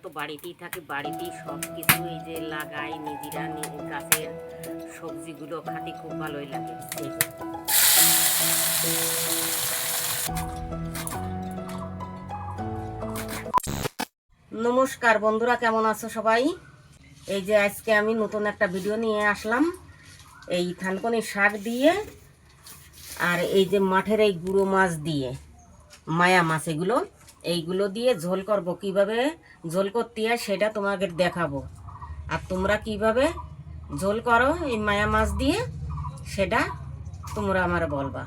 তো বাড়িতেই থাকি, বাড়িতেই সব কিছু এই যে লাগাই নিজেরা, গাছের সবজিগুলো খাতে খুব ভালোই লাগে। এই যে নমস্কার বন্ধুরা, কেমন আছো সবাই? এই যে আজকে আমি নতুন একটা ভিডিও নিয়ে আসলাম এই থানকুনি শাক দিয়ে, আর এই যে মাঠের এই গুঁড়ো মাছ দিয়ে, মায়া মাছ, এইগুলো দিয়ে ঝোল করব। কিভাবে ঝোল করতে হয় সেটা তোমাকে দেখাবো, আর তোমরা কিভাবে ঝোল করো এই মায়া মাছ দিয়ে সেটা তোমরা আমার বলবা।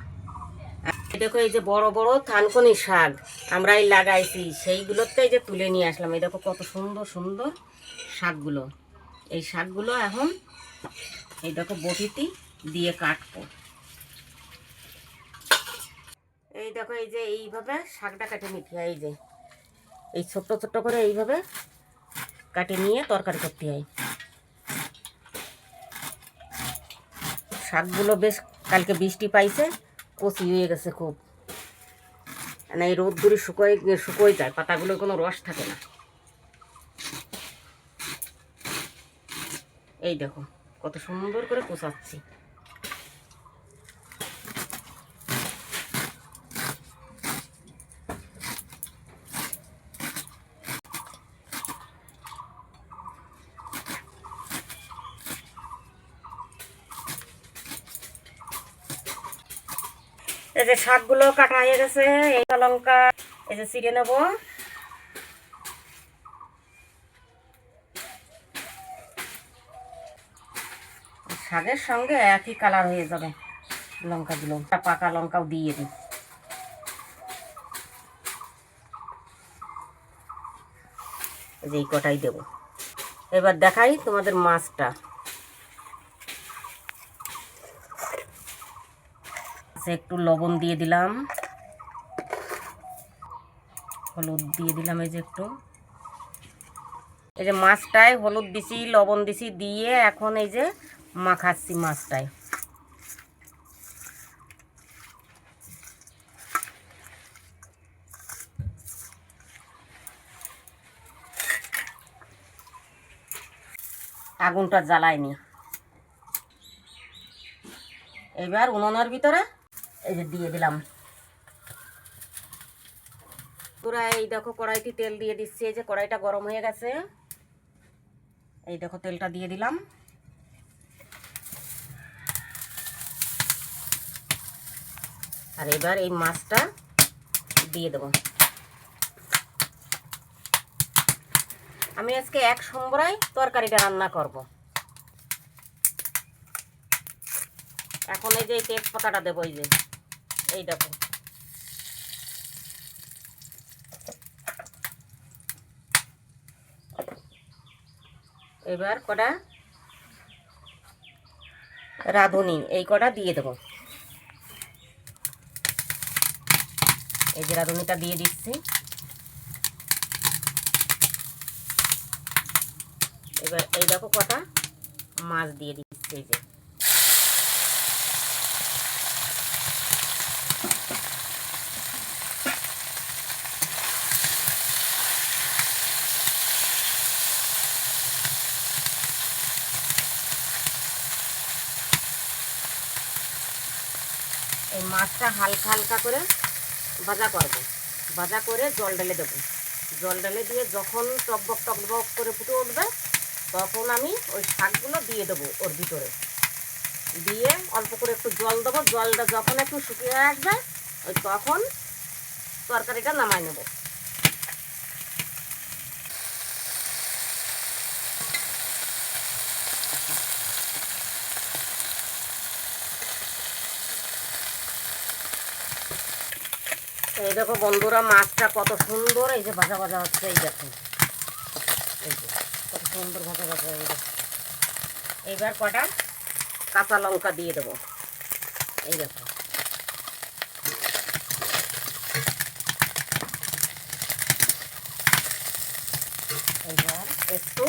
দেখো এই যে বড় বড় থানকুনি শাক আমরা এই লাগাইছি, সেইগুলোতে এই যে তুলে নিয়ে আসলাম। এই দেখো কত সুন্দর সুন্দর শাকগুলো। এই শাকগুলো এখন এই দেখো বটিতে দিয়ে কাটবো। এই দেখো এই যে এইভাবে শাকটা কাটে নিতে হয়। এই যে এই ছোট্ট ছোট্ট করে এইভাবে কাটে নিয়ে তরকারি করতে হয়। শাকগুলো বেশ কালকে বৃষ্টি পাইছে, কচি হয়ে গেছে খুব, মানে এই রোদ দূরে শুকোয় যায়, পাতাগুলোর কোনো রস থাকে না। এই দেখো কত সুন্দর করে কোচাচ্ছি। এই যে শাকগুলো কাটা হয়ে গেছে, এই লঙ্কা এই যে ছিঁড়ে নেব। শাকের সঙ্গে একই কালার হয়ে যাবে লঙ্কাগুলো। পাকা লঙ্কাও দিয়ে দিই। এই যে এই কটাই দেব। এবার দেখাই তোমাদের মাছটা। একটু লবণ দিয়ে দিলাম, হলুদ দিয়ে দিলাম, এই যে একটু, এই যে মাছটায় হলুদ দিছি, লবণ দিছি, দিয়ে এখন এই যে মাখাচ্ছি মাছটায়। আগুনটা জ্বালায়নি। এবার উনুনের ভিতরে এই যে দিয়ে দিলাম। পুরা এই দেখো কড়াইতে তেল দিয়ে দিচ্ছি। এই যে কড়াইটা গরম হয়ে গেছে, এই দেখো তেলটা দিয়ে দিলাম। আর এবার এই মাছটা দিয়ে দেবো। আমি আজকে এক সম্বরায় তরকারিটা রান্না করব। এখন এই যে তেজপাতাটা দেবো। এই যে এই দেখো, এবার কটা রাঁধুনি এই কটা দিয়ে দেবো। এই যে রাঁধুনিটা দিয়ে দিচ্ছি। এবার এই দেখো কটা মাছ দিয়ে দিচ্ছি। এই যে এই মাছটা হালকা হালকা করে ভাজা করব। ভাজা করে জল ঢেলে দেবো। জল ঢেলে দিয়ে যখন টকবক টকবক করে ফুটে উঠবে, তখন আমি ওই শাকগুলো দিয়ে দেবো ওর ভিতরে। দিয়ে অল্প করে একটু জল দেবো। জলটা যখন একটু শুকিয়ে আসবে, ওই তখন তরকারিটা নামাই নেব। এই দেখো বন্ধুরা, মাছটা কত সুন্দর এই যে ভাজা ভাজা হচ্ছে। এই দেখো এই যে কত সুন্দর ভাজা ভাজা হয়ে গেছে। এইবার কটা কাঁচা লঙ্কা দিয়ে দেবো। এই দেখো, এইবার একটু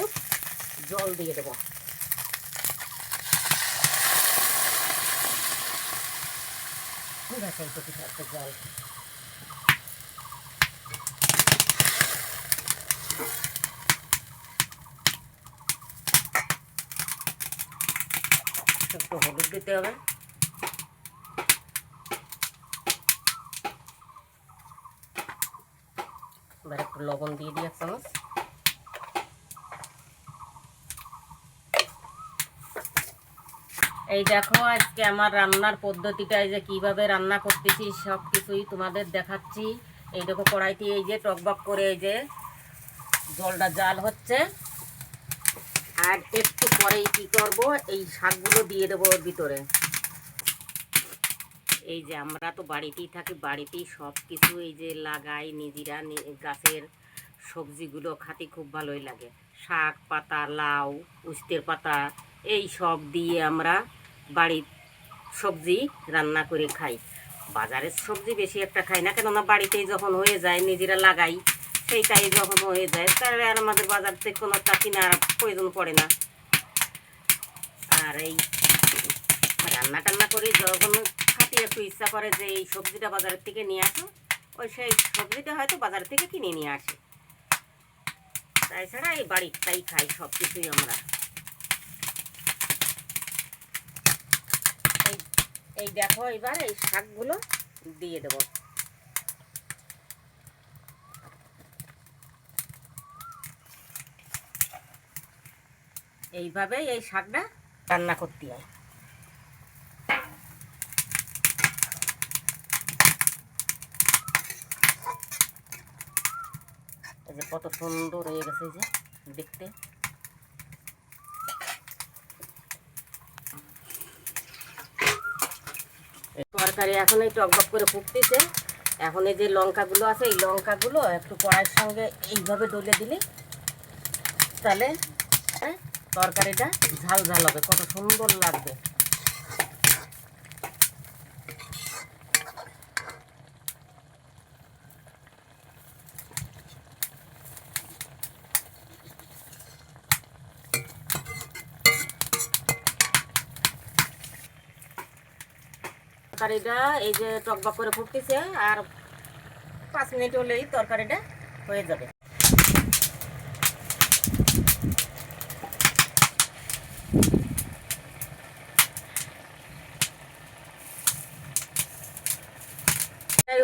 জল দিয়ে দেবো। ঠিক আছে, একটু জল। একটু হলুদ দিতে হবে, এবার একটু লবণ দিয়ে দিই 1 চামচ। এই দেখো আজকে আমার রান্নার পদ্ধতিটা, এই যে কিভাবে রান্না করতেছি সব কিছুই তোমাদের দেখাচ্ছি। এই দেখো কড়াইতে এই যে টকবক করে এই যে জলটা জাল হচ্ছে, আর একটু পরেই কি করব, এই শাকগুলো দিয়ে দেবো ওর ভিতরে। এই যে আমরা তো বাড়িতেই থাকি, বাড়িতেই সব কিছু এই যে লাগাই নিজেরা, গাছের সবজিগুলো খাতে খুব ভালোই লাগে। শাক পাতা, লাউ, উস্তের পাতা, এই সব দিয়ে আমরা বাড়ির সবজি রান্না করে খাই। বাজারের সবজি বেশি একটা খাই না, কেননা বাড়িতেই যখন হয়ে যায় নিজেরা লাগাই, সেইটাই যখন হয়ে যায় তাহলে আর আমাদের বাজার থেকে কোনো টা কেনার প্রয়োজন পড়ে না। আর এই রান্না টান্না করি যখন খাতে একটু ইচ্ছা করে যে এই সবজিটা বাজারের থেকে নিয়ে আসো, ওই সেই সবজিটা হয়তো বাজার থেকে কিনে নিয়ে আসি। তাছাড়া এই বাড়িরটাই খাই সব কিছুই আমরা। এই দেখো এবার এই শাকগুলো দিয়ে দেবো। এইভাবে এই শাকটা রান্না করতে হয়। এই যে কত সুন্দর হয়ে গেছে যে দেখতে। তরকারি এখন এই টকবক করে ফুটতেছে। এখন এই যে লঙ্কাগুলো আছে, এই লঙ্কাগুলো একটু কড়াইয়ের সঙ্গে এইভাবে ডলে দিলে তাহলে তরকারিটা ঝাল ঝাল হবে, কত সুন্দর লাগবে। তরকারিটা এই যে টকবক করে ফুটতেছে, আর 5 মিনিট হলেই তরকারিটা হয়ে যাবে।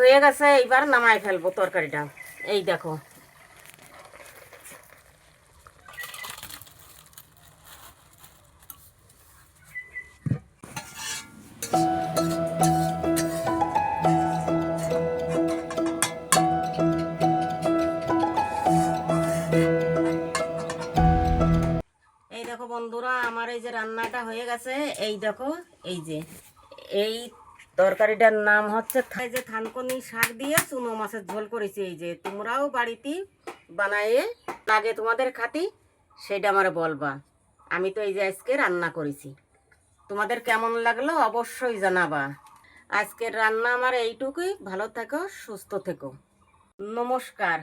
হয়ে গেছে, এইবার নামাই ফেলবো তরকারিটা। এই দেখো বন্ধুরা, আমার এই যে রান্নাটা হয়ে গেছে। এই দেখো এই যে এই তরকারিটার নাম হচ্ছে যে থানকুনি শাক দিয়ে চুনো মাছের ঝোল করেছি। এই যে তোমরাও বাড়িতে বানায়ে লাগে তোমাদের খাতি, সেটা আমার বলবা। আমি তো এই যে আজকে রান্না করেছি, তোমাদের কেমন লাগলো অবশ্যই জানাবা। আজকের রান্না আমার এইটুকুই। ভালো থেকো, সুস্থ থেকো, নমস্কার।